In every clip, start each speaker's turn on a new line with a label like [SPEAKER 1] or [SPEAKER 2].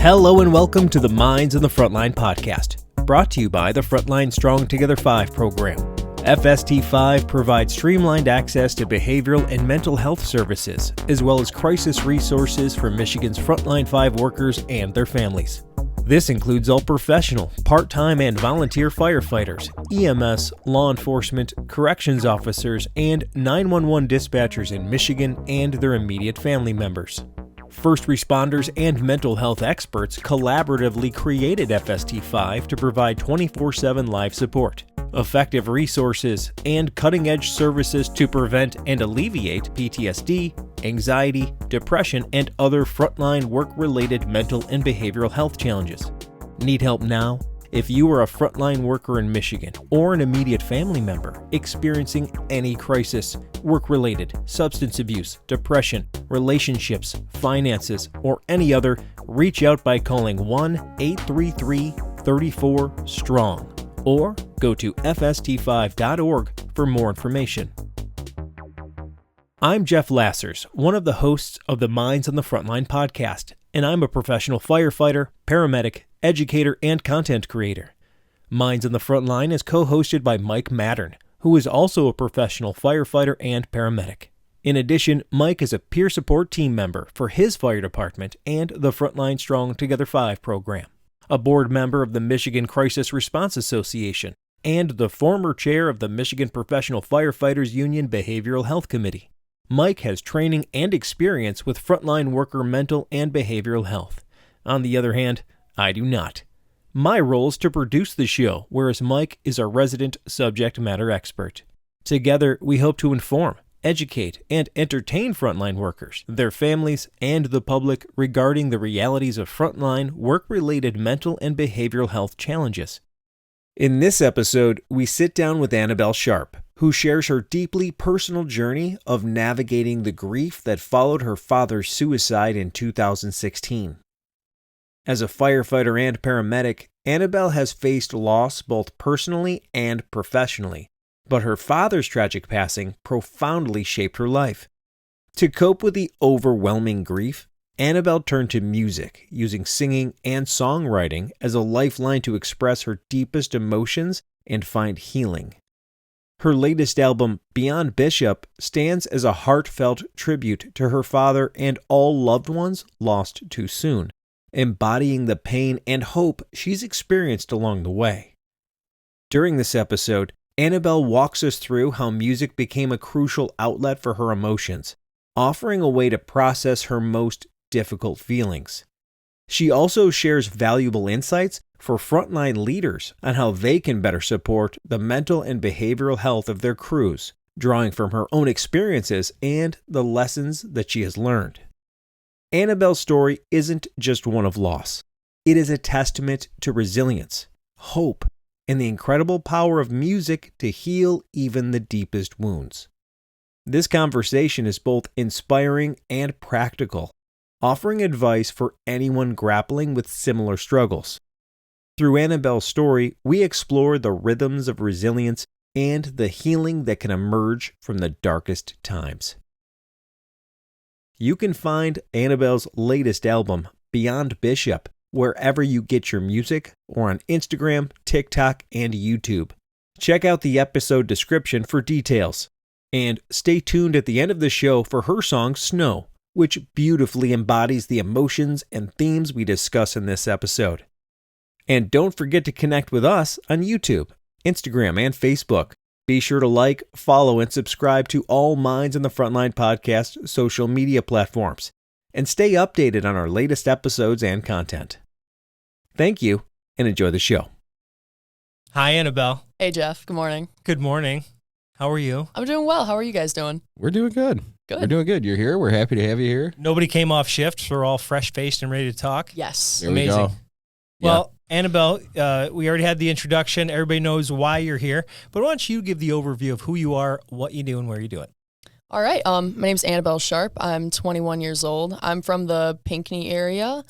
[SPEAKER 1] Hello and welcome to the Minds on the Frontline Podcast, brought to you by the Frontline Strong Together 5 program. FST5 provides streamlined access to behavioral and mental health services, as well as crisis resources for Michigan's Frontline 5 workers and their families. This includes all professional, part-time, and volunteer firefighters, EMS, law enforcement, corrections officers, and 911 dispatchers in Michigan and their immediate family members. First responders and mental health experts collaboratively created FST5 to provide 24/7 live support, effective resources, and cutting-edge services to prevent and alleviate PTSD, anxiety, depression, and other frontline work-related mental and behavioral health challenges. Need help now? If you are a frontline worker in Michigan or an immediate family member experiencing any crisis, work-related, substance abuse, depression, relationships, finances, or any other, reach out by calling 1-833-34-STRONG or go to fst5.org for more information. I'm Jeff Lassers, one of the hosts of the Minds on the Frontline podcast, and I'm a professional firefighter, paramedic, educator, and content creator. Minds on the Frontline is co-hosted by Mike Mattern, who is also a professional firefighter and paramedic. In addition, Mike is a peer support team member for his fire department and the Frontline Strong Together 5 program, a board member of the Michigan Crisis Response Association, and the former chair of the Michigan Professional Firefighters Union Behavioral Health Committee. Mike has training and experience with frontline worker mental and behavioral health. On the other hand, I do not. My role is to produce the show, whereas Mike is our resident subject matter expert. Together, we hope to inform, educate, and entertain frontline workers, their families, and the public regarding the realities of frontline work-related mental and behavioral health challenges. In this episode, we sit down with Annabelle Sharp, who shares her deeply personal journey of navigating the grief that followed her father's suicide in 2016. As a firefighter and paramedic, Annabelle has faced loss both personally and professionally, but her father's tragic passing profoundly shaped her life. To cope with the overwhelming grief, Annabelle turned to music, using singing and songwriting as a lifeline to express her deepest emotions and find healing. Her latest album, Beyond Bishop, stands as a heartfelt tribute to her father and all loved ones lost too soon, embodying the pain and hope she's experienced along the way. During this episode, Annabelle walks us through how music became a crucial outlet for her emotions, offering a way to process her most difficult feelings. She also shares valuable insights for frontline leaders on how they can better support the mental and behavioral health of their crews, drawing from her own experiences and the lessons that she has learned. Annabelle's story isn't just one of loss. It is a testament to resilience, hope, and the incredible power of music to heal even the deepest wounds. This conversation is both inspiring and practical, offering advice for anyone grappling with similar struggles. Through Annabelle's story, we explore the rhythms of resilience and the healing that can emerge from the darkest times. You can find Annabelle's latest album, Beyond Bishop, wherever you get your music or on Instagram, TikTok, and YouTube. Check out the episode description for details. And stay tuned at the end of the show for her song, Snow, which beautifully embodies the emotions and themes we discuss in this episode. And don't forget to connect with us on YouTube, Instagram, and Facebook. Be sure to like, follow, and subscribe to all Minds on the Frontline podcast social media platforms, and stay updated on our latest episodes and content. Thank you, and enjoy the show. Hi, Annabelle.
[SPEAKER 2] Hey, Jeff. Good morning.
[SPEAKER 1] Good morning. How are you?
[SPEAKER 2] I'm doing well. How are you guys doing?
[SPEAKER 3] We're doing good.
[SPEAKER 2] Good.
[SPEAKER 3] We're doing good. You're here. We're happy to have you here.
[SPEAKER 1] Nobody came off shift, so we're all fresh-faced and ready to talk.
[SPEAKER 2] Yes.
[SPEAKER 3] There
[SPEAKER 1] Amazing.
[SPEAKER 3] we go.
[SPEAKER 1] Well, Annabelle, we already had the introduction. Everybody knows why you're here. But why don't you give the overview of who you are, what you do, and where you do it?
[SPEAKER 2] All right. My name's Annabelle Sharp. I'm 21 years old. I'm from the Pinckney area.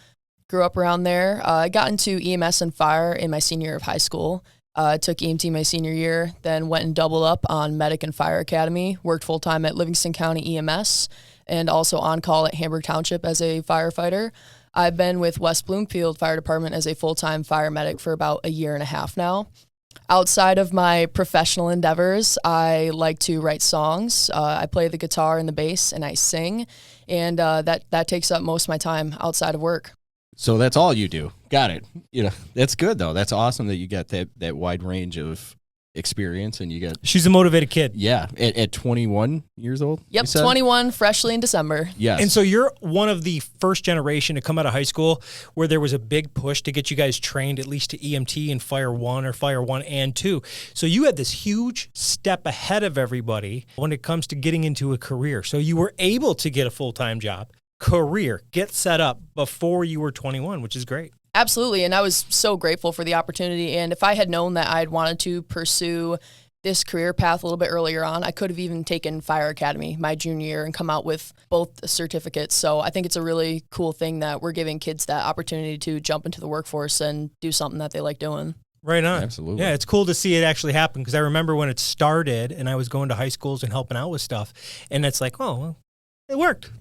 [SPEAKER 2] Grew up around there. I got into EMS and fire in my senior year of high school. Took EMT my senior year, then went and doubled up on Medic and Fire Academy. Worked full-time at Livingston County EMS and also on call at Hamburg Township as a firefighter. I've been with West Bloomfield Fire Department as a full-time fire medic for about a year and a half now. Outside of my professional endeavors, I like to write songs. I play the guitar and the bass, and I sing, and that takes up most of my time outside of work.
[SPEAKER 3] So that's all you do. Got it. That's good though. That's awesome that you got that wide range of experience, and you got.
[SPEAKER 1] She's a motivated kid.
[SPEAKER 3] Yeah, at 21 years old.
[SPEAKER 2] Yep, 21, freshly in December.
[SPEAKER 3] Yes.
[SPEAKER 1] And so you're one of the first generation to come out of high school where there was a big push to get you guys trained at least to EMT and Fire 1 or Fire 1 and 2. So you had this huge step ahead of everybody when it comes to getting into a career. So you were able to get a full-time job, career, get set up before you were 21, which is great.
[SPEAKER 2] Absolutely, and I was so grateful for the opportunity. And if I had known that I'd wanted to pursue this career path a little bit earlier on, I could have even taken Fire Academy my junior year and come out with both certificates. So I think it's a really cool thing that we're giving kids that opportunity to jump into the workforce and do something that they like doing.
[SPEAKER 1] Right on.
[SPEAKER 3] Absolutely.
[SPEAKER 1] Yeah, it's cool to see it actually happen, because I remember when it started and I was going to high schools and helping out with stuff, and it's like, oh, well, it worked.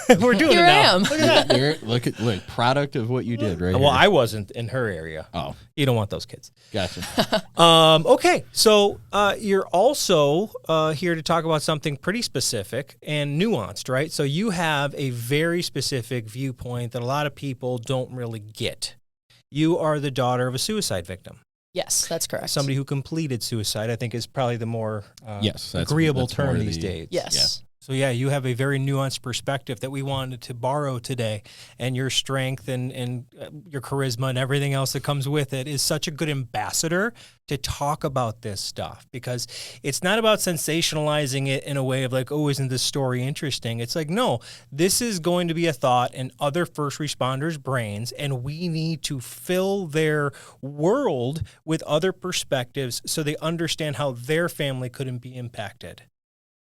[SPEAKER 1] We're doing
[SPEAKER 2] Here
[SPEAKER 1] it now.
[SPEAKER 2] I am.
[SPEAKER 1] Look at that.
[SPEAKER 3] Look, product of what you did, right?
[SPEAKER 1] Well,
[SPEAKER 3] here.
[SPEAKER 1] I wasn't in her area.
[SPEAKER 3] Oh,
[SPEAKER 1] You don't want those kids.
[SPEAKER 3] gotcha.
[SPEAKER 1] Okay, so you're also here to talk about something pretty specific and nuanced, right? So you have a very specific viewpoint that a lot of people don't really get. You are the daughter of a suicide victim.
[SPEAKER 2] Yes, that's correct.
[SPEAKER 1] Somebody who completed suicide, I think, is probably the more
[SPEAKER 3] Yes, that's-
[SPEAKER 1] agreeable
[SPEAKER 3] that's
[SPEAKER 1] term
[SPEAKER 3] more
[SPEAKER 1] these
[SPEAKER 3] the-
[SPEAKER 1] days.
[SPEAKER 2] Yes.
[SPEAKER 1] So yeah, you have a very nuanced perspective that we wanted to borrow today, and your strength and your charisma and everything else that comes with it is such a good ambassador to talk about this stuff, because it's not about sensationalizing it in a way of like, oh, isn't this story interesting? It's like, no, this is going to be a thought in other first responders' brains, and we need to fill their world with other perspectives so they understand how their family couldn't be impacted.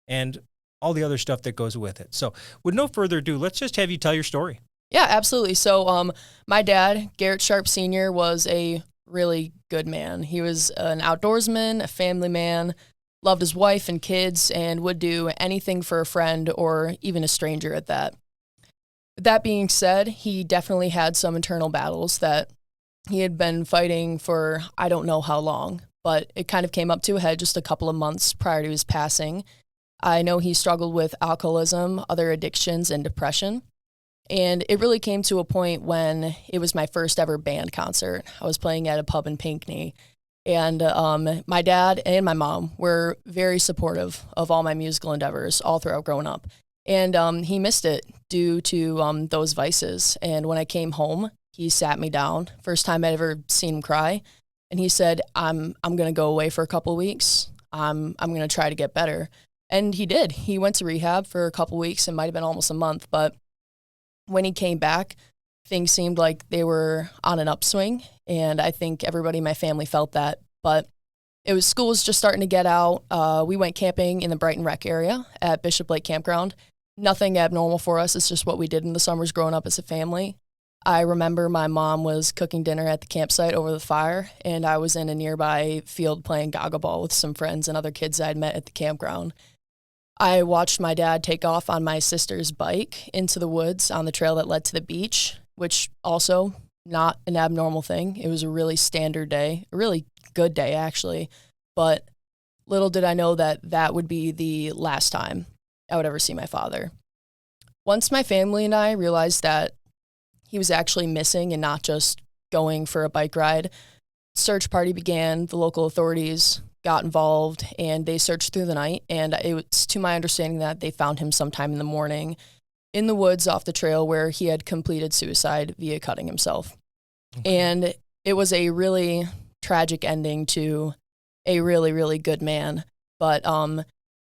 [SPEAKER 1] And all the other stuff that goes with it. So with no further ado, let's just have you tell your story.
[SPEAKER 2] Yeah, absolutely. So my dad, Garrett Sharp Sr., was a really good man. He was an outdoorsman, a family man, loved his wife and kids, and would do anything for a friend or even a stranger at that. With that being said, he definitely had some internal battles that he had been fighting for I don't know how long, but it kind of came up to a head just a couple of months prior to his passing. I know he struggled with alcoholism, other addictions, and depression. And it really came to a point when it was my first ever band concert. I was playing at a pub in Pinckney. And my dad and my mom were very supportive of all my musical endeavors all throughout growing up. And he missed it due to those vices. And when I came home, he sat me down. First time I'd ever seen him cry. And he said, I'm going to go away for a couple of weeks. I'm going to try to get better. And he did. He went to rehab for a couple weeks. It might have been almost a month. But when he came back, things seemed like they were on an upswing. And I think everybody in my family felt that. But school was just starting to get out. We went camping in the Brighton Rec area at Bishop Lake Campground. Nothing abnormal for us. It's just what we did in the summers growing up as a family. I remember my mom was cooking dinner at the campsite over the fire, and I was in a nearby field playing goggle ball with some friends and other kids I'd met at the campground. I watched my dad take off on my sister's bike into the woods on the trail that led to the beach, which also not an abnormal thing. It was a really standard day, a really good day actually, but little did I know that that would be the last time I would ever see my father. Once my family and I realized that he was actually missing and not just going for a bike ride, search party began. The local authorities got involved, and they searched through the night, and it was to my understanding that they found him sometime in the morning in the woods off the trail where he had completed suicide via cutting himself. Okay. And it was a really tragic ending to a really, really good man. But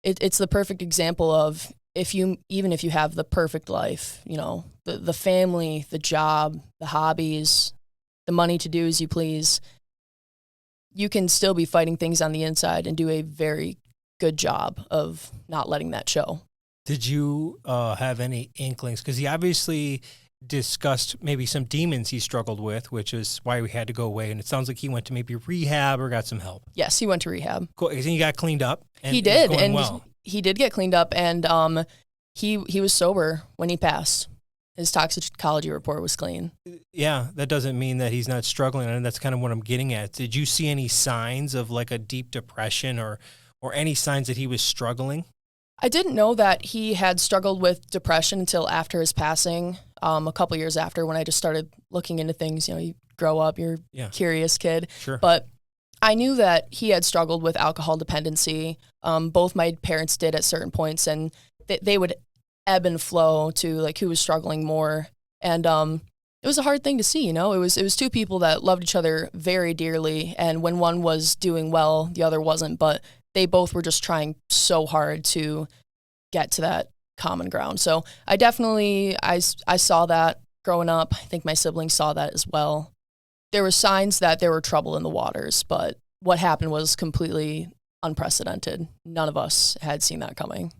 [SPEAKER 2] it's the perfect example of even if you have the perfect life, you know, the family, the job, the hobbies, the money to do as you please, you can still be fighting things on the inside and do a very good job of not letting that show.
[SPEAKER 1] Did you have any inklings? Because he obviously discussed maybe some demons he struggled with, which is why we had to go away. And it sounds like he went to maybe rehab or got some help.
[SPEAKER 2] Yes, he went to rehab.
[SPEAKER 1] Cool. And he got cleaned up. And
[SPEAKER 2] he did, and
[SPEAKER 1] well.
[SPEAKER 2] he did get cleaned up, and he was sober when he passed. his toxicology report was clean.
[SPEAKER 1] Yeah, that doesn't mean that he's not struggling, and that's kind of what I'm getting at. Did you see any signs of like a deep depression or any signs that he was struggling?
[SPEAKER 2] I didn't know that he had struggled with depression until after his passing, a couple years after, when I just started looking into things. You know, you grow up, you're a curious kid.
[SPEAKER 1] Sure.
[SPEAKER 2] But I knew that he had struggled with alcohol dependency. Both my parents did at certain points, and they would ebb and flow to like who was struggling more. And it was a hard thing to see, you know. It was two people that loved each other very dearly, and when one was doing well, the other wasn't. But they both were just trying so hard to get to that common ground. So I definitely, I saw that growing up. I think my siblings saw that as well. There were signs that there were trouble in the waters, but what happened was completely unprecedented. None of us had seen that coming.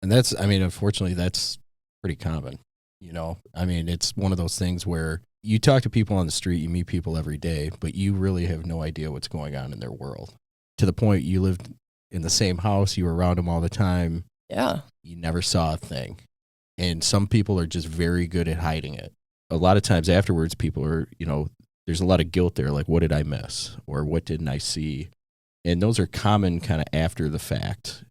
[SPEAKER 3] And that's, I mean, unfortunately, that's pretty common. You know, I mean, it's one of those things where you talk to people on the street, you meet people every day, but you really have no idea what's going on in their world. To the point you lived in the same house, you were around them all the time.
[SPEAKER 2] Yeah.
[SPEAKER 3] You never saw a thing. And some people are just very good at hiding it. A lot of times afterwards, people are, you know, there's a lot of guilt there, like, what did I miss? Or what didn't I see? And those are common kind of after the fact.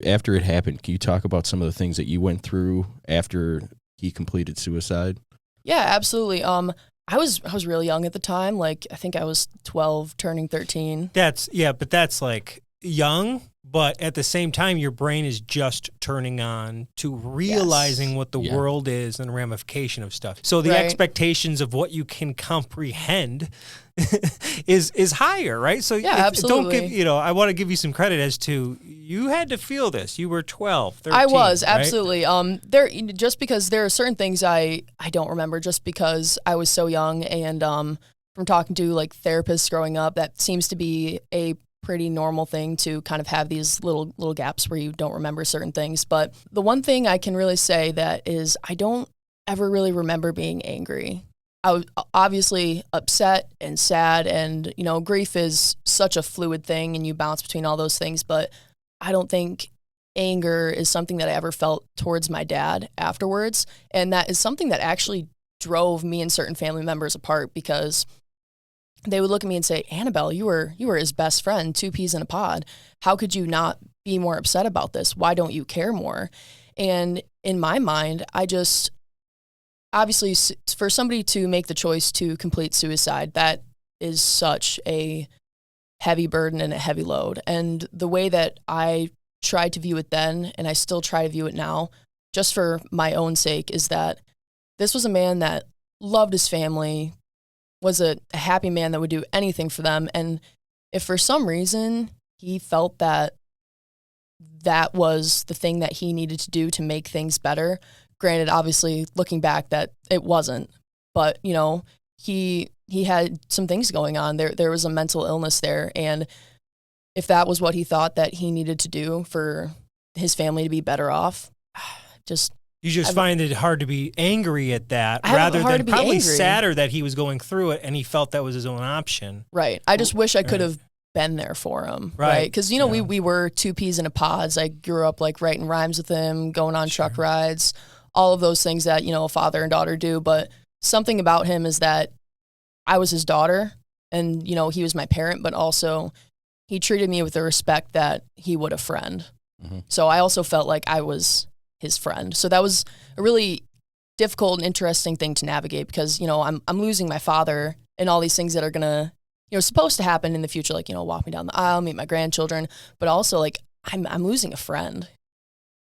[SPEAKER 3] After it happened, can you talk about some of the things that you went through after he completed suicide?
[SPEAKER 2] Yeah, absolutely. I was really young at the time. Like, I think I was 12, turning 13.
[SPEAKER 1] But that's like young, but at the same time, your brain is just turning on to realizing what the world is and the ramification of stuff. So the expectations of what you can comprehend is higher, right? So
[SPEAKER 2] absolutely.
[SPEAKER 1] Don't give, I want to give you some credit as to you had to feel this. You were 12, 13.
[SPEAKER 2] I was,
[SPEAKER 1] right?
[SPEAKER 2] absolutely. Just because there are certain things I don't remember just because I was so young, and from talking to like therapists growing up, that seems to be a pretty normal thing to kind of have these little gaps where you don't remember certain things. But the one thing I can really say that is I don't ever really remember being angry. I was obviously upset and sad, and, grief is such a fluid thing and you bounce between all those things, but I don't think anger is something that I ever felt towards my dad afterwards. And that is something that actually drove me and certain family members apart, because they would look at me and say, Annabelle, you were his best friend, 2 peas in a pod. How could you not be more upset about this? Why don't you care more? And in my mind, obviously, for somebody to make the choice to complete suicide, that is such a heavy burden and a heavy load. And the way that I tried to view it then, and I still try to view it now, just for my own sake, is that this was a man that loved his family, was a happy man that would do anything for them. And if for some reason he felt that that was the thing that he needed to do to make things better, granted, obviously, looking back, that it wasn't, but, he had some things going on. There was a mental illness there, and if that was what he thought that he needed to do for his family to be better off,
[SPEAKER 1] You find it hard to be angry at that, rather than probably angry. Sadder that he was going through it and he felt that was his own option.
[SPEAKER 2] Right. I just wish I could have been there for him. Right. Because, we were 2 peas in a pod. I grew up like writing rhymes with him, going on truck rides, all of those things that, a father and daughter do. But something about him is that I was his daughter and, he was my parent, but also he treated me with the respect that he would a friend. Mm-hmm. So I also felt like I was his friend. So that was a really difficult and interesting thing to navigate, because, I'm losing my father and all these things that are going to, supposed to happen in the future, like, walk me down the aisle, meet my grandchildren, but also like I'm losing a friend.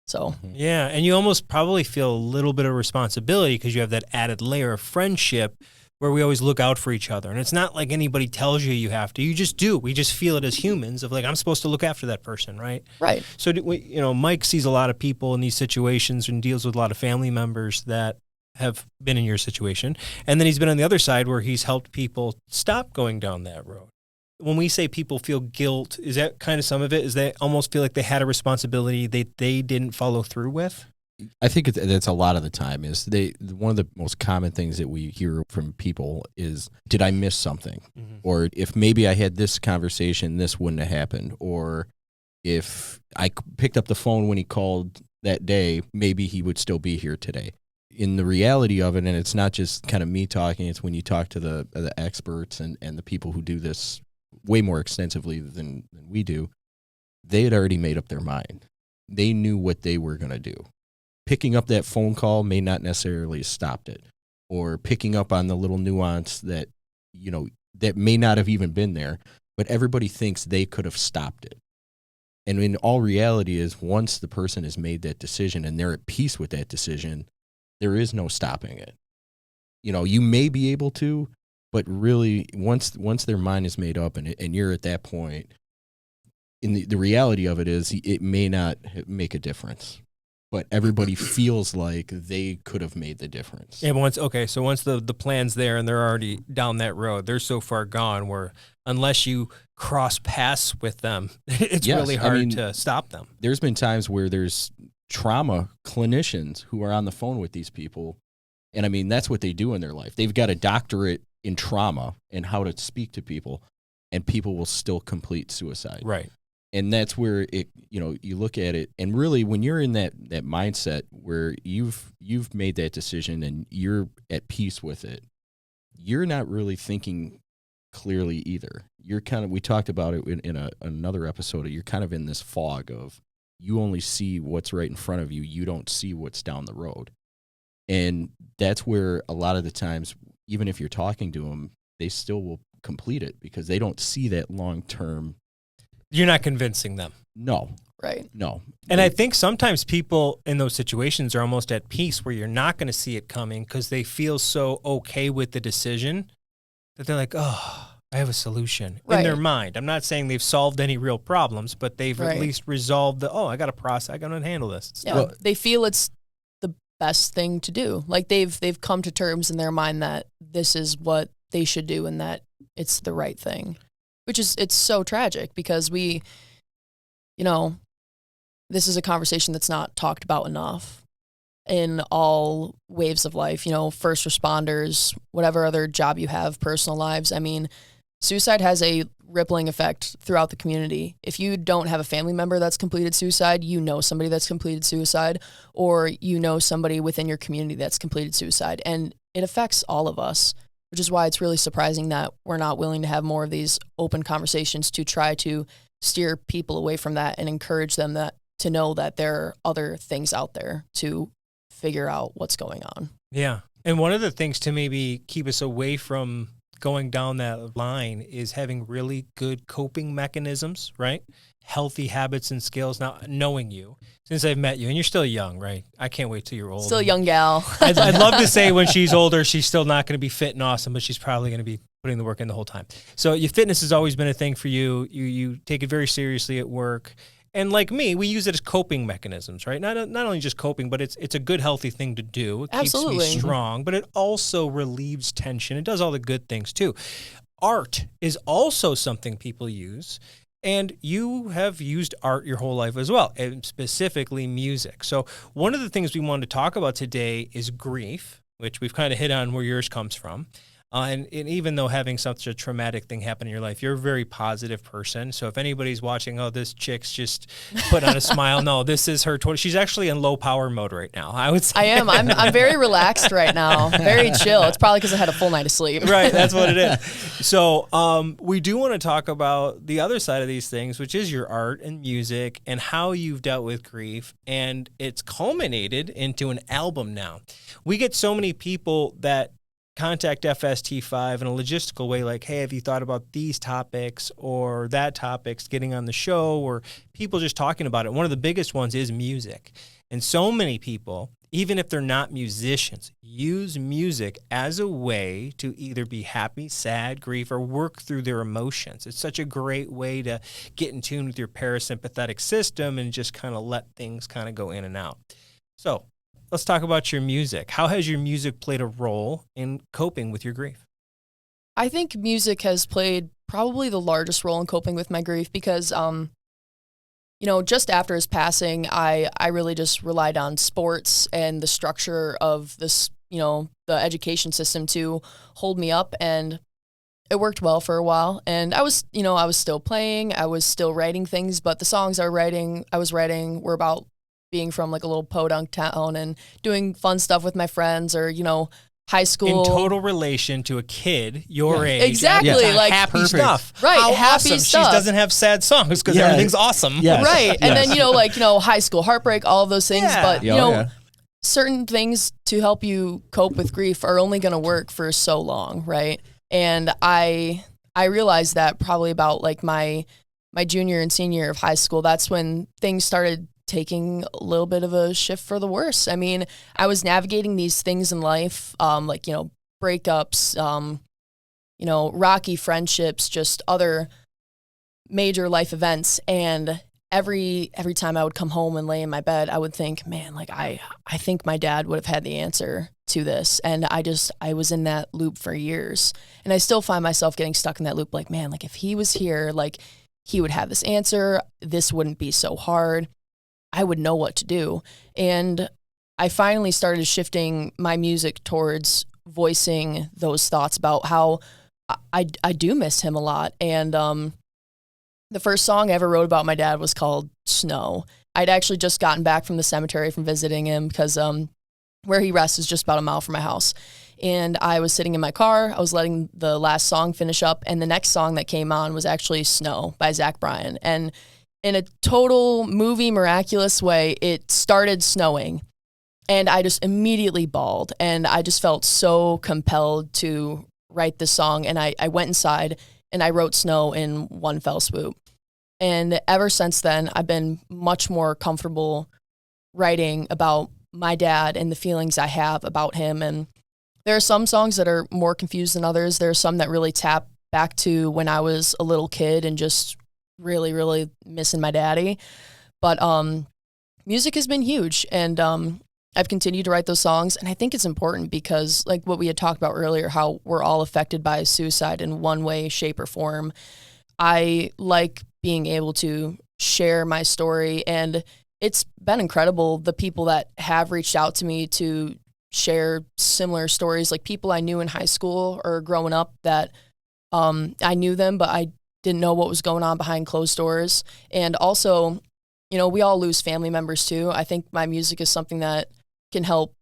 [SPEAKER 2] So,
[SPEAKER 1] yeah. And you almost probably feel a little bit of responsibility because you have that added layer of friendship where we always look out for each other. And it's not like anybody tells you have to. You just do. We just feel it as humans of like, I'm supposed to look after that person, right?
[SPEAKER 2] Right.
[SPEAKER 1] So, Mike sees a lot of people in these situations and deals with a lot of family members that have been in your situation. And then he's been on the other side where he's helped people stop going down that road. When we say people feel guilt, is that kind of some of it? Is they almost feel like they had a responsibility they didn't follow through with?
[SPEAKER 3] I think that's a lot of the time is one of the most common things that we hear from people is, did I miss something? Mm-hmm. Or if maybe I had this conversation, this wouldn't have happened. Or if I picked up the phone when he called that day, maybe he would still be here today. in the reality of it, and it's not just kind of me talking, it's when you talk to the experts and the people who do this way more extensively than we do, they had already made up their mind. They knew what they were going to do. Picking up that phone call may not necessarily have stopped it, or picking up on the little nuance that, you know, that may not have even been there, but everybody thinks they could have stopped it. And in all reality is, once the person has made that decision and they're at peace with that decision, there is no stopping it. You know, you may be able to, but really once their mind is made up and you're at that point, in the reality of it is, it may not make a difference, but everybody feels like they could have made the difference.
[SPEAKER 1] Yeah, but once the plan's there and they're already down that road, they're so far gone where unless you cross paths with them, it's really hard to stop them.
[SPEAKER 3] There's been times where there's trauma clinicians who are on the phone with these people, and I mean, that's what they do in their life. They've got a doctorate in trauma and how to speak to people, and people will still complete suicide.
[SPEAKER 1] Right.
[SPEAKER 3] And that's where it, you know, you look at it, and really when you're in that mindset where you've made that decision and you're at peace with it, you're not really thinking clearly either. You're kind of, we talked about it in another episode, you're kind of in this fog of, you only see what's right in front of you. You don't see what's down the road. And that's where a lot of the times, even if you're talking to them, they still will complete it because they don't see that long-term.
[SPEAKER 1] You're not convincing them.
[SPEAKER 3] No.
[SPEAKER 2] Right.
[SPEAKER 3] No.
[SPEAKER 1] And I think sometimes people in those situations are almost at peace where you're not going to see it coming because they feel so okay with the decision that they're like, oh, I have a solution in their mind. I'm not saying they've solved any real problems, but they've at least resolved I got a process. I got to handle this.
[SPEAKER 2] Yeah, well, they feel it's the best thing to do. Like they've come to terms in their mind that this is what they should do and that it's the right thing, which is, it's so tragic because we, you know, this is a conversation that's not talked about enough in all waves of life, you know, first responders, whatever other job you have, personal lives. I mean, suicide has a rippling effect throughout the community. If you don't have a family member that's completed suicide, you know somebody that's completed suicide, or you know somebody within your community that's completed suicide. And it affects all of us, which is why it's really surprising that we're not willing to have more of these open conversations to try to steer people away from that and encourage them to know that there are other things out there to figure out what's going on.
[SPEAKER 1] Yeah. And one of the things to maybe keep us away from going down that line is having really good coping mechanisms, right? Healthy habits and skills. Now, knowing you, since I've met you, and you're still young, right? I can't wait till you're old.
[SPEAKER 2] Still a young gal.
[SPEAKER 1] I'd love to say when she's older, she's still not going to be fit and awesome, but she's probably going to be putting the work in the whole time. So your fitness has always been a thing for you. You take it very seriously at work. And like me, we use it as coping mechanisms, right? Not only just coping, but it's a good, healthy thing to do. It keeps me strong, but it also relieves tension. It does all the good things too. Art is also something people use, and you have used art your whole life as well, and specifically music. So one of the things we wanted to talk about today is grief, which we've kind of hit on where yours comes from. And even though having such a traumatic thing happen in your life, you're a very positive person. So if anybody's watching, oh, this chick's just put on a smile. No, this is her. She's actually in low power mode right now, I would say.
[SPEAKER 2] I am. I'm very relaxed right now. Very chill. It's probably because I had a full night of sleep.
[SPEAKER 1] Right. That's what it is. So we do want to talk about the other side of these things, which is your art and music and how you've dealt with grief. And it's culminated into an album now. We get so many people that contact FST5 in a logistical way, like, hey, have you thought about these topics or that topics getting on the show, or people just talking about it. One of the biggest ones is music. And so many people, even if they're not musicians, use music as a way to either be happy, sad, grief, or work through their emotions. It's such a great way to get in tune with your parasympathetic system and just kind of let things kind of go in and out. So let's talk about your music. How has your music played a role in coping with your grief?
[SPEAKER 2] I think music has played probably the largest role in coping with my grief because, just after his passing, I really just relied on sports and the structure of this, the education system to hold me up, and it worked well for a while. And I was still playing, I was still writing things, but the songs I was writing were about being from like a little podunk town and doing fun stuff with my friends, or, you know, high school.
[SPEAKER 1] In total relation to a kid your age.
[SPEAKER 2] Exactly.
[SPEAKER 1] Yeah.
[SPEAKER 2] Like
[SPEAKER 1] happy stuff.
[SPEAKER 2] Right.
[SPEAKER 1] How
[SPEAKER 2] happy
[SPEAKER 1] awesome.
[SPEAKER 2] stuff.
[SPEAKER 1] She doesn't have sad songs because everything's awesome.
[SPEAKER 3] Yes.
[SPEAKER 2] Right. And then, you know, like, you know, high school, heartbreak, all of those things.
[SPEAKER 1] Yeah.
[SPEAKER 2] But, you know, certain things to help you cope with grief are only going to work for so long. Right. And I realized that probably about like my junior and senior year of high school. That's when things started taking a little bit of a shift for the worse. I mean, I was navigating these things in life, like, you know, breakups, you know, rocky friendships, just other major life events. And every time I would come home and lay in my bed, I would think, man, like I think my dad would have had the answer to this. And I was in that loop for years. And I still find myself getting stuck in that loop. Like, man, like if he was here, like he would have this answer. This wouldn't be so hard. I would know what to do. And I finally started shifting my music towards voicing those thoughts about how I do miss him a lot. And the first song I ever wrote about my dad was called Snow. I'd actually just gotten back from the cemetery from visiting him because where he rests is just about a mile from my house. And I was sitting in my car. I was letting the last song finish up. And the next song that came on was actually Snow by Zach Bryan. And in a total movie miraculous way, it started snowing. And I just immediately bawled. And I just felt so compelled to write this song. And I went inside and I wrote Snow in one fell swoop. And ever since then, I've been much more comfortable writing about my dad and the feelings I have about him. And there are some songs that are more confused than others. There are some that really tap back to when I was a little kid and just really, really missing my daddy. But music has been huge. And I've continued to write those songs. And I think it's important because, like what we had talked about earlier, how we're all affected by suicide in one way, shape, or form. I like being able to share my story. And it's been incredible, the people that have reached out to me to share similar stories, like people I knew in high school or growing up that I knew them, but I didn't know what was going on behind closed doors. And also, you know, we all lose family members too. I think my music is something that can help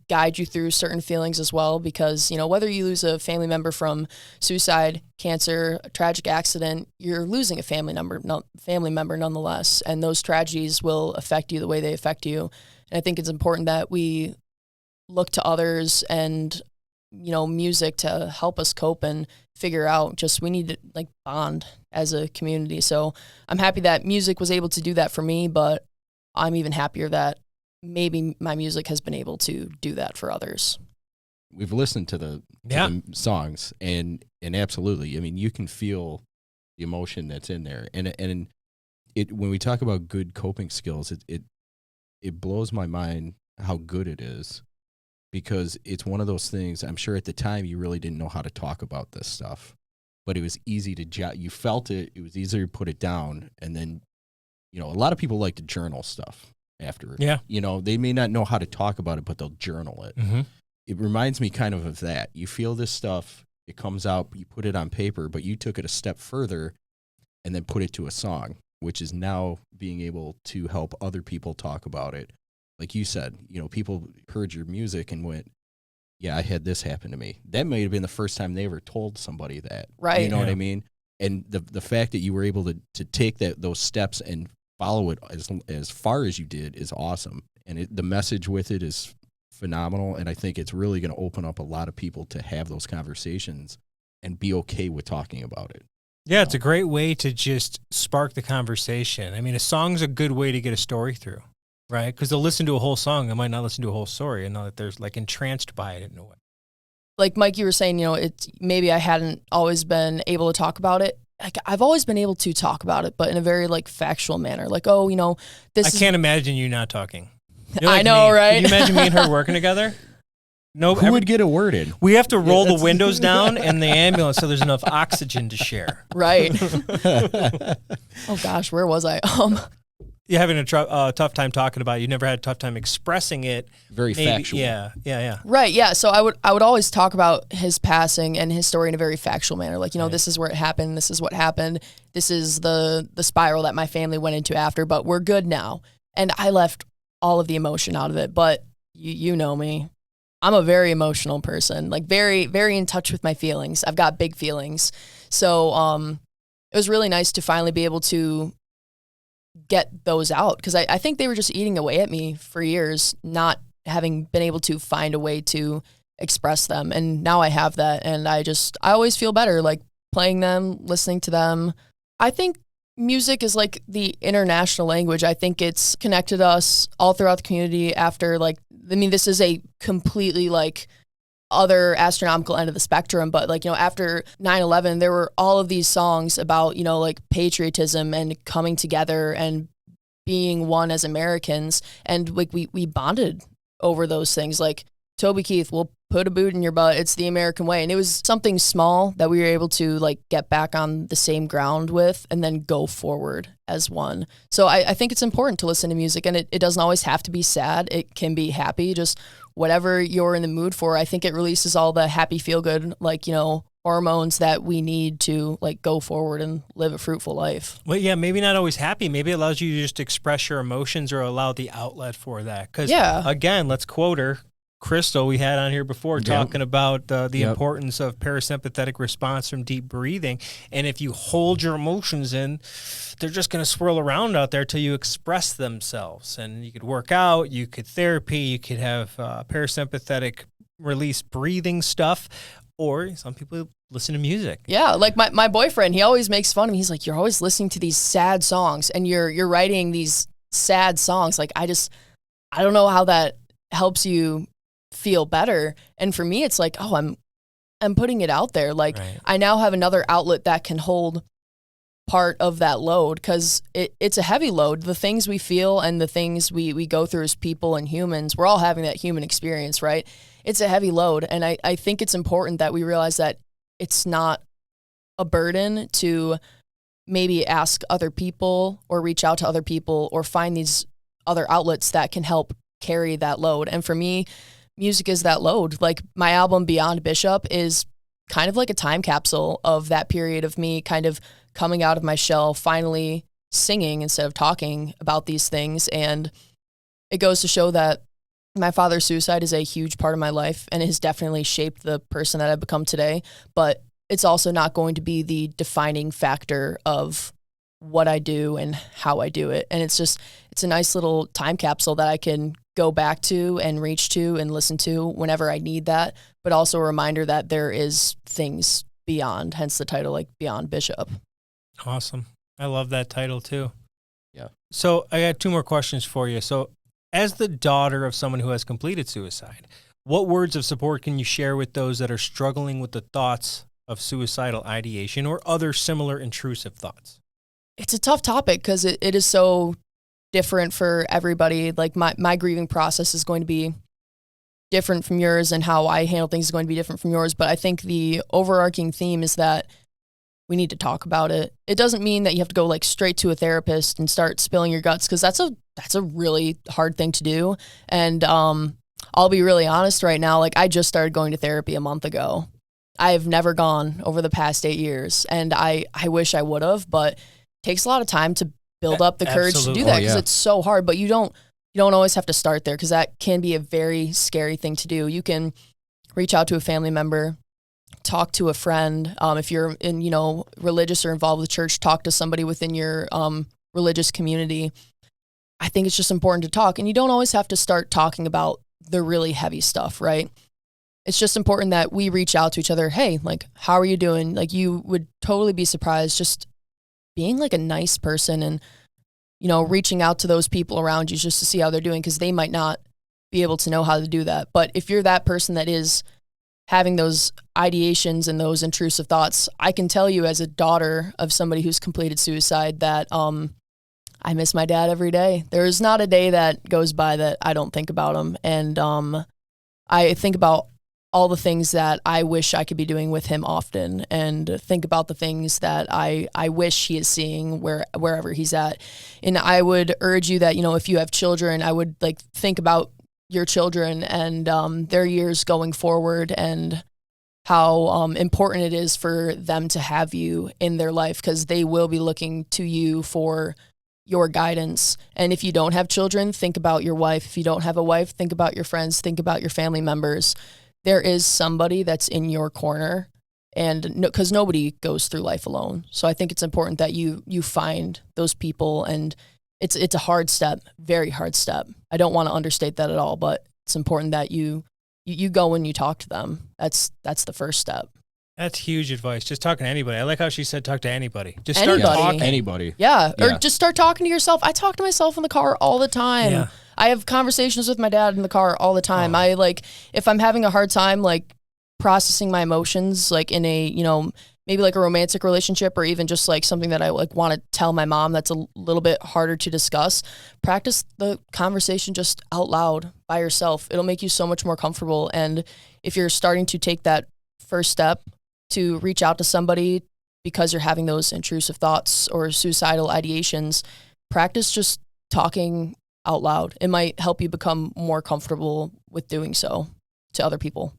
[SPEAKER 2] guide you through certain feelings as well, because, you know, whether you lose a family member from suicide, cancer, a tragic accident, you're losing a family member nonetheless. And those tragedies will affect you the way they affect you. And I think it's important that we look to others and, you know, music to help us cope and figure out, just we need to like bond as a community. So I'm happy that music was able to do that for me, but I'm even happier that maybe my music has been able to do that for others.
[SPEAKER 3] We've listened to the songs and absolutely, I mean, you can feel the emotion that's in there. And it, when we talk about good coping skills, it blows my mind how good it is, because it's one of those things, I'm sure at the time you really didn't know how to talk about this stuff, but it was easy to you felt it was easier to put it down. And then, you know, a lot of people like to journal stuff after. Yeah. You know, they may not know how to talk about it, but they'll journal it. Mm-hmm. It reminds me kind of that. You feel this stuff, it comes out, you put it on paper, but you took it a step further and then put it to a song, which is now being able to help other people talk about it. Like you said, you know, people heard your music and went, yeah, I had this happen to me. That may have been the first time they ever told somebody that.
[SPEAKER 2] Right.
[SPEAKER 3] You know what I mean? And the fact that you were able to take those steps and follow it as far as you did is awesome. And the message with it is phenomenal. And I think it's really going to open up a lot of people to have those conversations and be okay with talking about it.
[SPEAKER 1] Yeah, it's a great way to just spark the conversation. I mean, a song's a good way to get a story through, right? Because they'll listen to a whole song, they might not listen to a whole story, and know that they're like entranced by it in a way.
[SPEAKER 2] Like Mike, you were saying, you know, maybe I hadn't always been able to talk about it. Like, I've always been able to talk about it, but in a very like factual manner. Like, oh, you know, I
[SPEAKER 1] can't imagine you not talking.
[SPEAKER 2] Like I know,
[SPEAKER 1] me.
[SPEAKER 2] right?
[SPEAKER 1] Can you imagine me and her working together? No,
[SPEAKER 3] Who would get a word in?
[SPEAKER 1] We have to roll the windows down in the ambulance so there's enough oxygen to share.
[SPEAKER 2] Right. Oh gosh, where was I?
[SPEAKER 1] You're having a tough time talking about it. You never had a tough time expressing it.
[SPEAKER 3] Very factual.
[SPEAKER 1] Yeah.
[SPEAKER 2] Right, yeah. So I would always talk about his passing and his story in a very factual manner. Like, you know, This is where it happened. This is what happened. This is the spiral that my family went into after, but we're good now. And I left all of the emotion out of it. But you know me. I'm a very emotional person, like very, very in touch with my feelings. I've got big feelings. So it was really nice to finally be able to get those out, because I think they were just eating away at me for years, not having been able to find a way to express them. And now I have that, and I always feel better, like playing them, listening to them. I think music is like the international language. I think it's connected us all throughout the community after, like, I mean, this is a completely like other astronomical end of the spectrum, but like, you know, after 9/11, there were all of these songs about, you know, like patriotism and coming together and being one as Americans. And like we bonded over those things. Like Toby Keith will put a boot in your butt. It's the American way. And it was something small that we were able to like get back on the same ground with and then go forward as one. So I think it's important to listen to music, and it doesn't always have to be sad. It can be happy, just whatever you're in the mood for. I think it releases all the happy, feel good, like, you know, hormones that we need to like go forward and live a fruitful life.
[SPEAKER 1] Well, yeah, maybe not always happy. Maybe it allows you to just express your emotions or allow the outlet for that. Because again, let's quote her. Crystal, we had on here before, talking about the importance of parasympathetic response from deep breathing. And if you hold your emotions in, they're just going to swirl around out there till you express themselves. And you could work out, you could therapy, you could have parasympathetic release breathing stuff, or some people listen to music.
[SPEAKER 2] Yeah, like my boyfriend, he always makes fun of me. He's like, you're always listening to these sad songs and you're writing these sad songs. Like, I don't know how that helps you feel better. And for me, it's like, oh, I'm putting it out there. Like, right. I now have another outlet that can hold part of that load, because it's a heavy load. The things we feel and the things we go through as people and humans, we're all having that human experience, right? It's a heavy load. And I think it's important that we realize that it's not a burden to maybe ask other people or reach out to other people or find these other outlets that can help carry that load. And for me, music is that load. Like, my album Beyond Bishop is kind of like a time capsule of that period of me kind of coming out of my shell, finally singing instead of talking about these things. And it goes to show that my father's suicide is a huge part of my life, and it has definitely shaped the person that I've become today. But it's also not going to be the defining factor of what I do and how I do it. And it's a nice little time capsule that I can go back to and reach to and listen to whenever I need that, but also a reminder that there is things beyond, hence the title, like Beyond Bishop.
[SPEAKER 1] Awesome. I love that title too.
[SPEAKER 3] Yeah.
[SPEAKER 1] So I got two more questions for you. So as the daughter of someone who has completed suicide, what words of support can you share with those that are struggling with the thoughts of suicidal ideation or other similar intrusive thoughts?
[SPEAKER 2] It's a tough topic because it is so different for everybody. Like my grieving process is going to be different from yours, and how I handle things is going to be different from yours. But I think the overarching theme is that we need to talk about it. It doesn't mean that you have to go like straight to a therapist and start spilling your guts, because that's a really hard thing to do. And I'll be really honest right now. Like, I just started going to therapy a month ago. I have never gone over the past 8 years, and I wish I would have, but it takes a lot of time to build up the courage to do that, because it's so hard. But you don't always have to start there, because that can be a very scary thing to do. You can reach out to a family member, talk to a friend. If you're in, religious or involved with church, talk to somebody within your religious community. I think it's just important to talk, and you don't always have to start talking about the really heavy stuff, right? It's just important that we reach out to each other. Hey, like, how are you doing? Like, you would totally be surprised just being like a nice person and, reaching out to those people around you just to see how they're doing, because they might not be able to know how to do that. But if you're that person that is having those ideations and those intrusive thoughts, I can tell you as a daughter of somebody who's completed suicide that I miss my dad every day. There is not a day that goes by that I don't think about him. And I think about all the things that I wish I could be doing with him often, and think about the things that I wish he is seeing wherever he's at. And I would urge you that, if you have children, I would think about your children and their years going forward, and how important it is for them to have you in their life, because they will be looking to you for your guidance. And if you don't have children, think about your wife. If you don't have a wife, think about your friends, think about your family members. There is somebody that's in your corner, and because nobody goes through life alone. So I think it's important that you find those people, and it's a hard step, very hard step. I don't want to understate that at all, but it's important that you go and you talk to them. That's the first step.
[SPEAKER 1] That's huge advice. Just talking to anybody. I like how she said talk to anybody. Just
[SPEAKER 2] Anybody.
[SPEAKER 1] start talking.
[SPEAKER 3] Anybody.
[SPEAKER 2] Yeah, or just start talking to yourself. I talk to myself in the car all the time.
[SPEAKER 1] Yeah.
[SPEAKER 2] I have conversations with my dad in the car all the time. I if I'm having a hard time processing my emotions, in a, maybe a romantic relationship, or even just something that I want to tell my mom that's a little bit harder to discuss, practice the conversation just out loud by yourself. It'll make you so much more comfortable. And if you're starting to take that first step to reach out to somebody because you're having those intrusive thoughts or suicidal ideations, practice just talking out loud. It might help you become more comfortable with doing so to other people.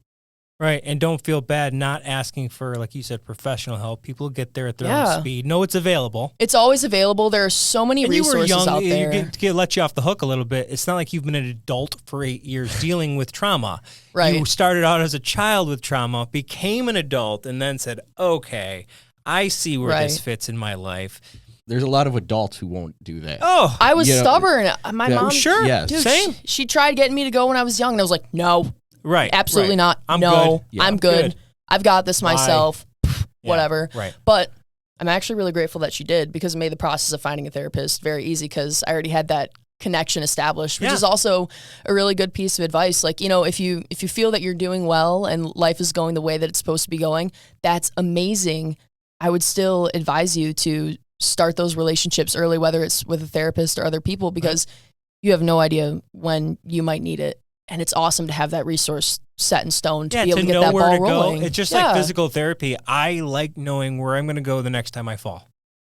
[SPEAKER 1] Right, and don't feel bad not asking for, like you said, professional help. People get there at their own speed. Know it's available.
[SPEAKER 2] It's always available. There are so many resources out there.
[SPEAKER 1] You let you off the hook a little bit. It's not like you've been an adult for 8 years dealing with trauma.
[SPEAKER 2] Right.
[SPEAKER 1] You started out as a child with trauma, became an adult, and then said, okay, I see where this fits in my life.
[SPEAKER 3] There's a lot of adults who won't do that.
[SPEAKER 1] Oh,
[SPEAKER 2] I was stubborn. My mom,
[SPEAKER 1] sure,
[SPEAKER 3] yes.
[SPEAKER 2] dude,
[SPEAKER 1] same.
[SPEAKER 2] She tried getting me to go when I was young, and I was like, no.
[SPEAKER 1] Right.
[SPEAKER 2] Absolutely not.
[SPEAKER 1] I'm
[SPEAKER 2] no,
[SPEAKER 1] good.
[SPEAKER 2] I'm good. I've got this myself.
[SPEAKER 1] Yeah,
[SPEAKER 2] whatever.
[SPEAKER 1] right.
[SPEAKER 2] But I'm actually really grateful that she did, because it made the process of finding a therapist very easy, because I already had that connection established, which is also a really good piece of advice. If you feel that you're doing well and life is going the way that it's supposed to be going, that's amazing. I would still advise you to start those relationships early, whether it's with a therapist or other people, because you have no idea when you might need it. And it's awesome to have that resource set in stone to be able to get that ball rolling.
[SPEAKER 1] It's just like physical therapy. I like knowing where I'm going to go the next time I fall,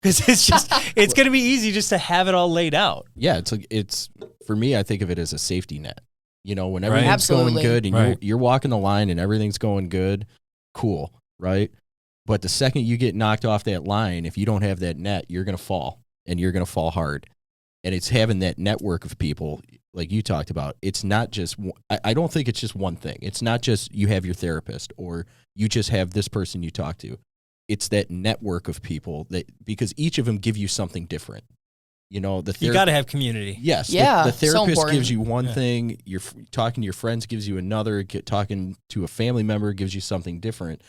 [SPEAKER 1] because it's going to be easy just to have it all laid out.
[SPEAKER 3] Yeah, it's for me, I think of it as a safety net. When everything's going good and you're walking the line and everything's going good, cool, right? But the second you get knocked off that line, if you don't have that net, you're going to fall, and you're going to fall hard. And it's having that network of people, like you talked about. It's not just, I don't think it's just one thing. It's not just you have your therapist or you just have this person you talk to. It's that network of people, because each of them give you something different. You got to have community. Yes.
[SPEAKER 2] Yeah.
[SPEAKER 3] The therapist
[SPEAKER 2] so
[SPEAKER 3] gives you one thing. You're talking to your friends gives you another. Talking to a family member gives you something different.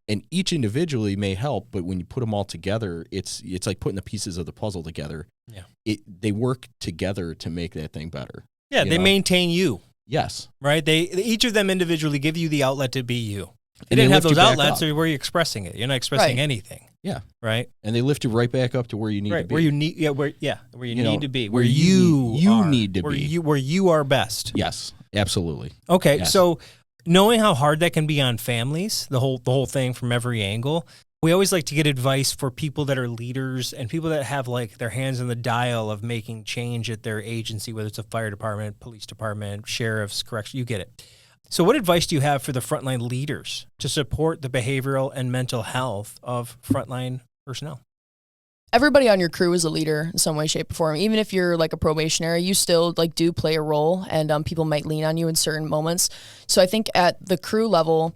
[SPEAKER 3] And each individually may help, but when you put them all together, it's like putting the pieces of the puzzle together.
[SPEAKER 1] Yeah.
[SPEAKER 3] They work together to make that thing better.
[SPEAKER 1] Yeah, they maintain you.
[SPEAKER 3] Yes.
[SPEAKER 1] Right? Each of them individually give you the outlet to be you.
[SPEAKER 3] If
[SPEAKER 1] you didn't have those outlets, or were you expressing it? You're not expressing anything.
[SPEAKER 3] Yeah.
[SPEAKER 1] Right?
[SPEAKER 3] And they lift you right back up to where you need to be.
[SPEAKER 1] Where you need need to be.
[SPEAKER 3] Where you need to be.
[SPEAKER 1] Where you are best.
[SPEAKER 3] Yes, absolutely.
[SPEAKER 1] Okay,
[SPEAKER 3] yes.
[SPEAKER 1] So knowing how hard that can be on families, the whole thing from every angle, we always like to get advice for people that are leaders and people that have their hands on the dial of making change at their agency, whether it's a fire department, police department, sheriff's, correction, you get it. So what advice do you have for the frontline leaders to support the behavioral and mental health of frontline personnel?
[SPEAKER 2] Everybody on your crew is a leader in some way, shape, or form. Even if you're a probationary, you still do play a role, and people might lean on you in certain moments. So I think at the crew level,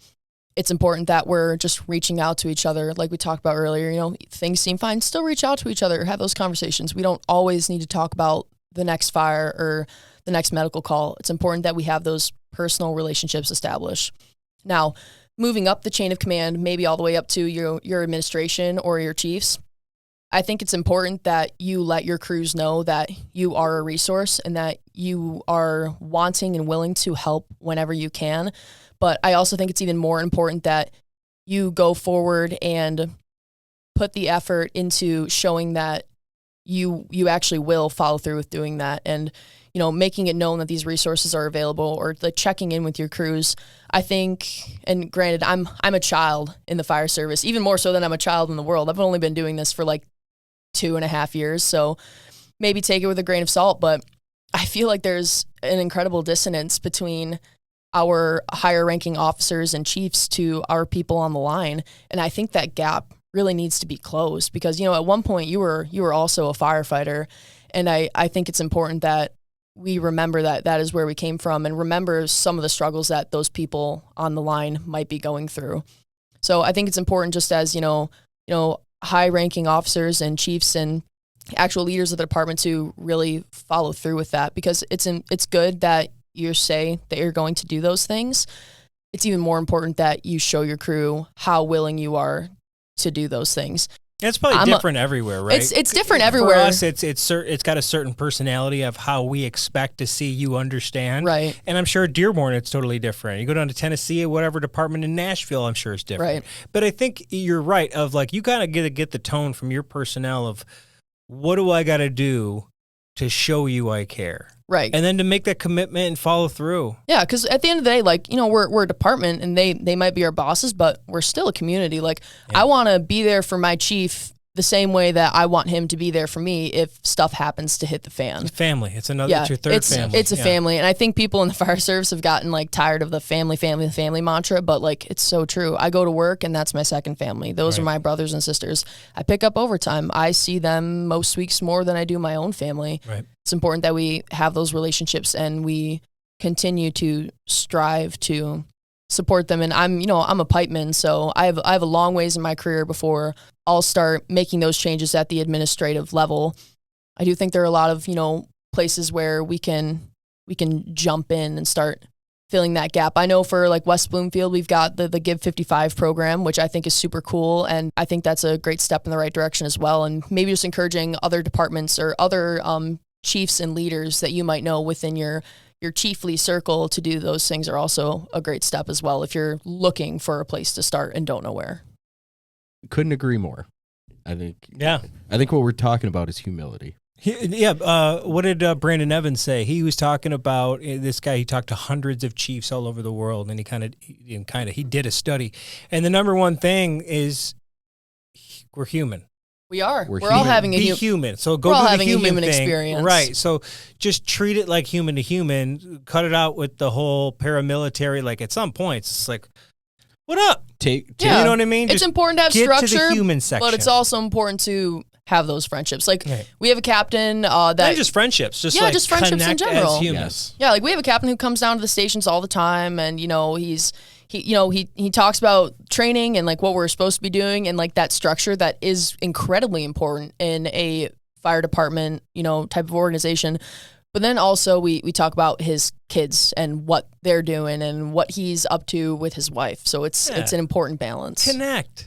[SPEAKER 2] it's important that we're just reaching out to each other. Like we talked about earlier, things seem fine, still reach out to each other, have those conversations. We don't always need to talk about the next fire or the next medical call. It's important that we have those personal relationships established. Now, moving up the chain of command, maybe all the way up to your administration or your chiefs, I think it's important that you let your crews know that you are a resource and that you are wanting and willing to help whenever you can. But I also think it's even more important that you go forward and put the effort into showing that you actually will follow through with doing that, and making it known that these resources are available, or checking in with your crews. I think, and granted, I'm a child in the fire service, even more so than I'm a child in the world. I've only been doing this for 2.5 years, so maybe take it with a grain of salt, but I feel like there's an incredible dissonance between our higher ranking officers and chiefs to our people on the line. And I think that gap really needs to be closed, because, at one point you were also a firefighter, And I think it's important that we remember that is where we came from and remember some of the struggles that those people on the line might be going through. So I think it's important, just as, high-ranking officers and chiefs and actual leaders of the department, to really follow through with that, because it's good that you say that you're going to do those things. It's even more important that you show your crew how willing you are to do those things.
[SPEAKER 1] It's probably different everywhere, right?
[SPEAKER 2] It's different everywhere.
[SPEAKER 1] For us, it's got a certain personality of how we expect to see you understand.
[SPEAKER 2] Right.
[SPEAKER 1] And I'm sure at Dearborn, it's totally different. You go down to Tennessee or whatever department in Nashville, I'm sure it's different.
[SPEAKER 2] Right.
[SPEAKER 1] But I think you're right of like, you kind of get the tone from your personnel of, what do I got to do to show you I care?
[SPEAKER 2] Right.
[SPEAKER 1] And then to make that commitment and follow through.
[SPEAKER 2] Yeah, because at the end of the day, like, we're a department and they might be our bosses, but we're still a community. Like, I want to be there for my chief the same way that I want him to be there for me if stuff happens to hit the fan.
[SPEAKER 1] It's family. It's another. It's your third family.
[SPEAKER 2] It's a family, and I think people in the fire service have gotten like tired of the family mantra, but like, it's so true. I go to work and that's my second family. Those are my brothers and sisters. I pick up overtime. I see them most weeks more than I do my own family.
[SPEAKER 1] Right.
[SPEAKER 2] It's important that we have those relationships and we continue to strive to support them. And I'm a pipeman, so I have a long ways in my career before I'll start making those changes at the administrative level. I do think there are a lot of, places where we can jump in and start filling that gap. I know for like West Bloomfield, we've got the Give 55 program, which I think is super cool. And I think that's a great step in the right direction as well. And maybe just encouraging other departments or other chiefs and leaders that you might know within your chiefly circle to do those things are also a great step as well, if you're looking for a place to start and don't know where.
[SPEAKER 3] Couldn't agree more. I think what we're talking about is humility.
[SPEAKER 1] What did Brandon Evans say? He was talking about this guy. He talked to hundreds of chiefs all over the world, and he did a study. And the number one thing is we're human.
[SPEAKER 2] We are. We're all having a
[SPEAKER 1] human. So go to the human thing.
[SPEAKER 2] Experience.
[SPEAKER 1] Right. So just treat it like human to human. Cut it out with the whole paramilitary. Like at some points, it's like, what up?
[SPEAKER 3] You
[SPEAKER 1] know what I mean?
[SPEAKER 2] It's important to have structure,
[SPEAKER 1] to the human section.
[SPEAKER 2] But it's also important to have those friendships. Like we have a captain that
[SPEAKER 1] not just friendships, just
[SPEAKER 2] friendships in general.
[SPEAKER 1] As humans.
[SPEAKER 3] Yes.
[SPEAKER 2] Yeah, like we have a captain who comes down to the stations all the time, and he talks about training and like what we're supposed to be doing, and like that structure that is incredibly important in a fire department, type of organization. But then also we talk about his kids and what they're doing and what he's up to with his wife. So it's an important balance.
[SPEAKER 1] Connect.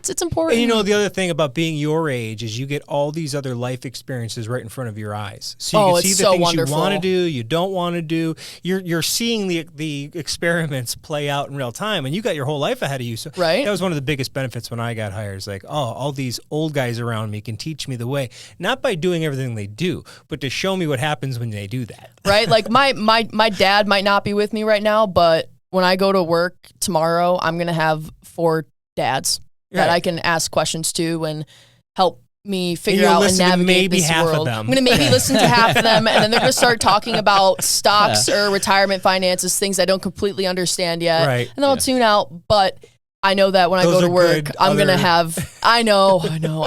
[SPEAKER 2] It's important.
[SPEAKER 1] And the other thing about being your age is you get all these other life experiences right in front of your eyes. So you can see the things
[SPEAKER 2] wonderful.
[SPEAKER 1] You want to do, you don't want to do. You're seeing the experiments play out in real time, and you got your whole life ahead of you. So
[SPEAKER 2] right.
[SPEAKER 1] That was one of the biggest benefits when I got hired. It's like, all these old guys around me can teach me the way, not by doing everything they do, but to show me what happens when they do that.
[SPEAKER 2] Right? Like my dad might not be with me right now, but when I go to work tomorrow, I'm going to have 4 dads that I can ask questions to and help me figure out and navigate this world. I'm going to maybe listen to half of them, and then they're going to start talking about stocks or retirement finances, things I don't completely understand yet.
[SPEAKER 1] Right.
[SPEAKER 2] And then I'll tune out, but I know that when I go to work, I'm going to have, I know.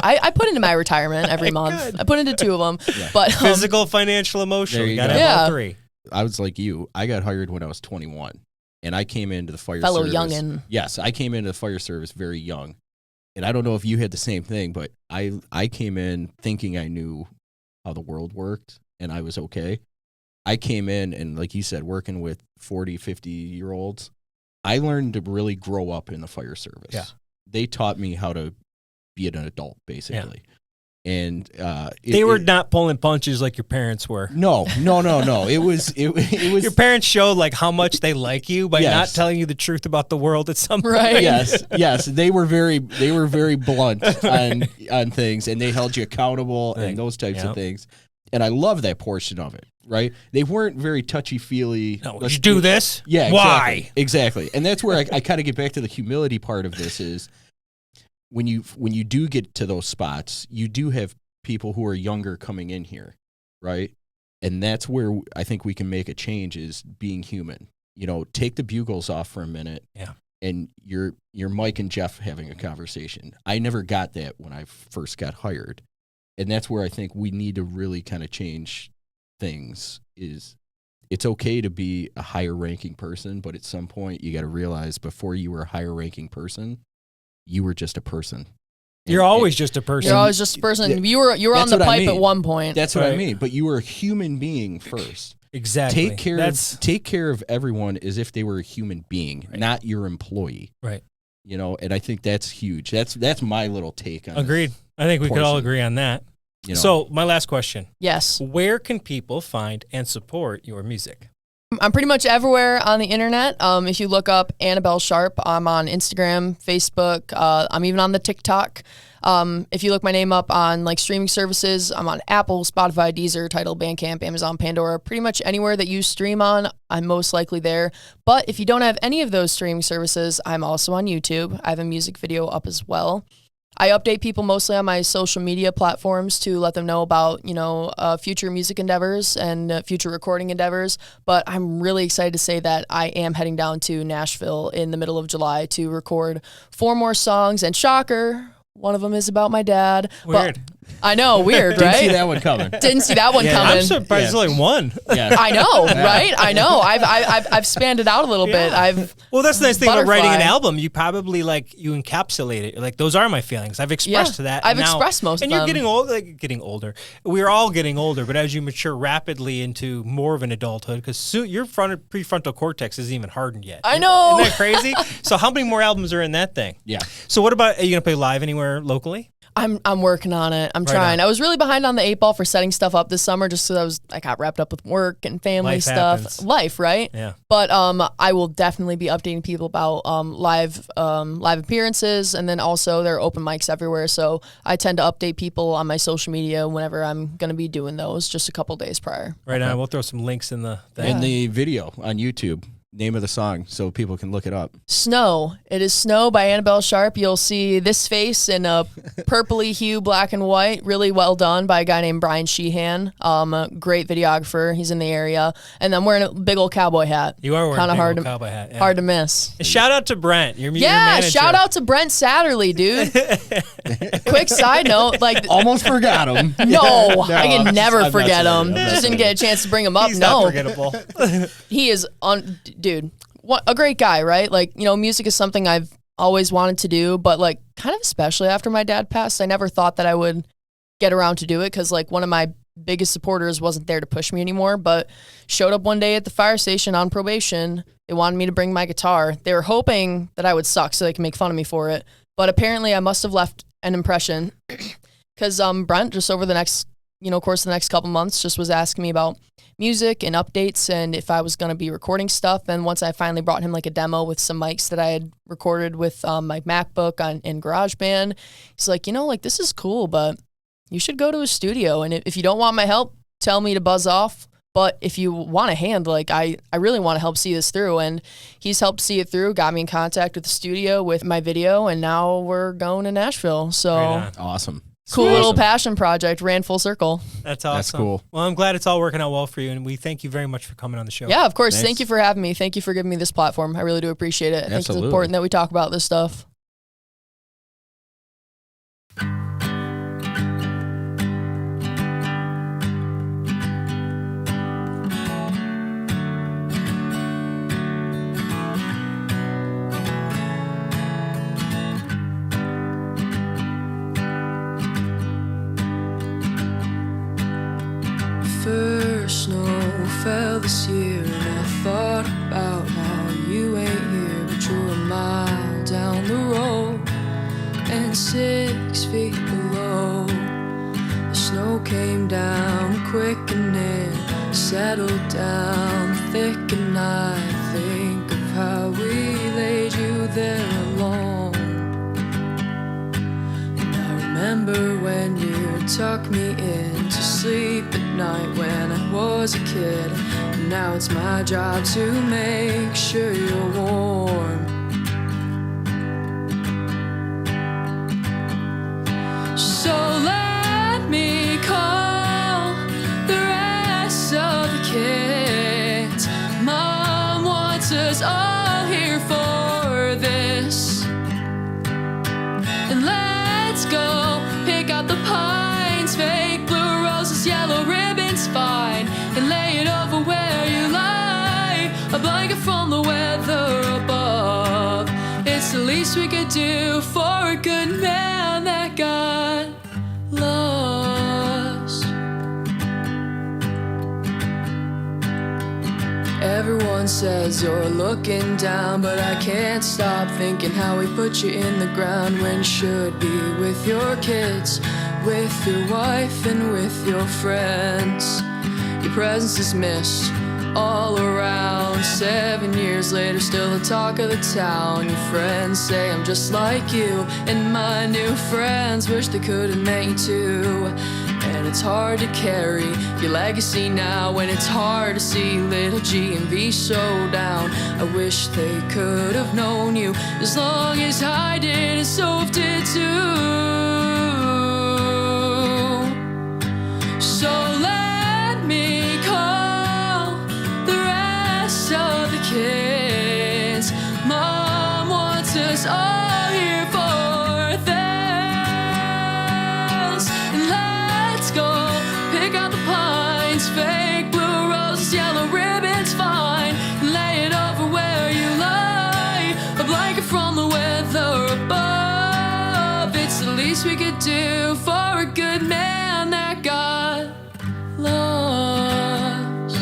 [SPEAKER 2] I put into my retirement every month.
[SPEAKER 1] Good.
[SPEAKER 2] I put into 2 of them, but
[SPEAKER 1] physical, financial, emotional. You got to have all 3.
[SPEAKER 3] I was like you. I got hired when I was 21, and I came into the fire
[SPEAKER 2] fellow
[SPEAKER 3] service.
[SPEAKER 2] youngin'.
[SPEAKER 3] Yes, I came into the fire service very young, and I don't know if you had the same thing, but I came in thinking I knew how the world worked, and I was okay. I came in, and like you said, working with 40, 50-year-olds, I learned to really grow up in the fire service.
[SPEAKER 1] Yeah.
[SPEAKER 3] They taught me how to be an adult, basically. Yeah. And
[SPEAKER 1] they were not pulling punches like your parents were.
[SPEAKER 3] No. It was
[SPEAKER 1] your parents showed like how much they like you by not telling you the truth about the world at some point.
[SPEAKER 2] Right.
[SPEAKER 3] Yes. They were very blunt on things, and they held you accountable and those types of things. And I love that portion of it. Right? They weren't very touchy-feely.
[SPEAKER 1] No, you do this?
[SPEAKER 3] Yeah.
[SPEAKER 1] Why?
[SPEAKER 3] Exactly. And that's where I kind of get back to the humility part of this is when you do get to those spots, you do have people who are younger coming in here, right? And that's where I think we can make a change is being human. Take the bugles off for a minute.
[SPEAKER 1] Yeah.
[SPEAKER 3] And you're Mike and Jeff having a conversation. I never got that when I first got hired. And that's where I think we need to really kind of change things. Is it's okay to be a higher ranking person, but at some point you got to realize before you were a higher ranking person, you were just a person.
[SPEAKER 1] You're always just a person.
[SPEAKER 2] You're always just a person. You were on the pipe at one point.
[SPEAKER 3] That's what I mean. But you were a human being first.
[SPEAKER 1] Exactly.
[SPEAKER 3] Take care of everyone as if they were a human being, not your employee.
[SPEAKER 1] Right.
[SPEAKER 3] You know, and I think that's huge. That's my little take on it.
[SPEAKER 1] Agreed. I think we could all agree on that.
[SPEAKER 3] You know.
[SPEAKER 1] So my last question.
[SPEAKER 2] Yes.
[SPEAKER 1] Where can people find and support your music?
[SPEAKER 2] I'm pretty much everywhere on the internet. If you look up Annabelle Sharp, I'm on Instagram, Facebook. I'm even on the TikTok. If you look my name up on like streaming services, I'm on Apple, Spotify, Deezer, Tidal, Bandcamp, Amazon, Pandora, pretty much anywhere that you stream on, I'm most likely there. But if you don't have any of those streaming services, I'm also on YouTube. I have a music video up as well. I update people mostly on my social media platforms to let them know about, future music endeavors and future recording endeavors. But I'm really excited to say that I am heading down to Nashville in the middle of July to record 4 more songs. And shocker, one of them is about my dad.
[SPEAKER 1] Weird.
[SPEAKER 2] But I know, weird, right?
[SPEAKER 3] Didn't see that one coming.
[SPEAKER 2] Didn't see that one coming.
[SPEAKER 1] I'm surprised there's only one.
[SPEAKER 3] Yeah.
[SPEAKER 2] I know, right? I know. I've spanned it out a little bit.
[SPEAKER 1] Well, that's the nice thing about writing an
[SPEAKER 2] Butterfly.
[SPEAKER 1] album. You probably you encapsulate it. Like, those are my feelings. I've expressed that.
[SPEAKER 2] I've
[SPEAKER 1] and now-
[SPEAKER 2] expressed most
[SPEAKER 1] and
[SPEAKER 2] of
[SPEAKER 1] you're
[SPEAKER 2] them.
[SPEAKER 1] getting older. We're all getting older, but as you mature rapidly into more of an adulthood, because your prefrontal cortex isn't even hardened yet.
[SPEAKER 2] I know.
[SPEAKER 1] Isn't that crazy? So how many more albums are in that thing?
[SPEAKER 3] Yeah.
[SPEAKER 1] So what about, are you going to play live anywhere locally?
[SPEAKER 2] I'm working on it. I'm trying.
[SPEAKER 1] on.
[SPEAKER 2] I was really behind on the 8 ball for setting stuff up this summer just because I got wrapped up with work and family
[SPEAKER 1] Life
[SPEAKER 2] stuff.
[SPEAKER 1] happens.
[SPEAKER 2] Life, right?
[SPEAKER 1] Yeah.
[SPEAKER 2] But I will definitely be updating people about live appearances, and then also there are open mics everywhere. So I tend to update people on my social media whenever I'm going to be doing those, just a couple days prior.
[SPEAKER 1] Right on. We'll throw some links in the thing.
[SPEAKER 3] In the video on YouTube, name of the song so people can look it up.
[SPEAKER 2] Snow. It is Snow by Annabelle Sharp. You'll see this face in a purpley hue, black and white. Really well done by a guy named Brian Sheehan. Great videographer. He's in the area. And I'm wearing a big old cowboy hat.
[SPEAKER 1] You are wearing
[SPEAKER 2] Kinda
[SPEAKER 1] a big
[SPEAKER 2] hard
[SPEAKER 1] old
[SPEAKER 2] to-
[SPEAKER 1] cowboy hat. Yeah.
[SPEAKER 2] Hard to miss.
[SPEAKER 1] And shout out to Brent, your
[SPEAKER 2] Yeah,
[SPEAKER 1] manager.
[SPEAKER 2] shout out to Brent Satterley, dude. Quick side note,
[SPEAKER 3] Almost forgot him.
[SPEAKER 2] no, I can never
[SPEAKER 3] I'm not
[SPEAKER 2] forget
[SPEAKER 3] saying
[SPEAKER 2] him.
[SPEAKER 3] it. I'm not
[SPEAKER 2] Just didn't
[SPEAKER 3] saying
[SPEAKER 2] get a chance to bring him up.
[SPEAKER 1] He's
[SPEAKER 2] no,
[SPEAKER 1] not forgettable.
[SPEAKER 2] he is dude. What a great guy, right? Music is something I've always wanted to do, but kind of especially after my dad passed, I never thought that I would get around to do it because one of my biggest supporters wasn't there to push me anymore, but showed up one day at the fire station on probation. They wanted me to bring my guitar. They were hoping that I would suck so they could make fun of me for it, but apparently I must have left an impression because Brent just over the next course of the next couple months just was asking me about music and updates and if I was going to be recording stuff. And once I finally brought him a demo with some mics that I had recorded with my MacBook in GarageBand, he's like, this is cool, but you should go to a studio. And if you don't want my help, tell me to buzz off. But if you want a hand, I really want to help see this through. And he's helped see it through, got me in contact with the studio with my video, and now we're going to Nashville. So
[SPEAKER 1] Right on.
[SPEAKER 3] Awesome.
[SPEAKER 2] cool little passion project, ran full circle.
[SPEAKER 1] That's awesome.
[SPEAKER 3] That's cool.
[SPEAKER 1] Well, I'm glad it's all working out well for you, and we thank you very much for coming on the show.
[SPEAKER 2] Yeah, of course.
[SPEAKER 3] Nice.
[SPEAKER 2] Thank you for having me. Thank you for giving me this platform. I really do appreciate it. I think it's
[SPEAKER 3] Absolutely.
[SPEAKER 2] important that we talk about this stuff.
[SPEAKER 4] First snow fell this year, and I thought about how you ain't here, but you're a mile down the road and 6 feet below. The snow came down quick and then settled down thick, and I think of how we laid you there alone. And I remember when you tucked me in to sleep at night when I was a kid. And now it's my job to make sure you're warm. So let me call the rest of the kids. Mom wants us all here for this. And let's go pick out the pines. fine, and lay it over where you lie. A blanket from the weather above. It's the least we could do for a good man that got lost. Everyone says you're looking down, but I can't stop thinking how we put you in the ground when you should be with your kids, with your wife and with your friends. Your presence is missed all around. 7 years later, still the talk of the town. Your friends say I'm just like you, and my new friends wish they could have met you too. And it's hard to carry your legacy now when it's hard to see little G and V so down. I wish they could have known you as long as I did, and Soph did too. So let me call the rest of the kids. Mom wants us all here for this. And let's go pick out the pines, fake blue roses, yellow ribbons, fine. And lay it over where you lie. A blanket from the weather above. It's the least we could do for a good man that got lost.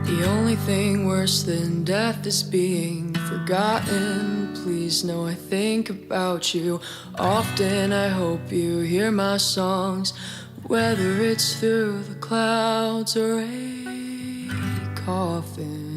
[SPEAKER 4] The only thing worse than death is being forgotten. Please know I think about you often. I hope you hear my songs, whether it's through the clouds or a coffin.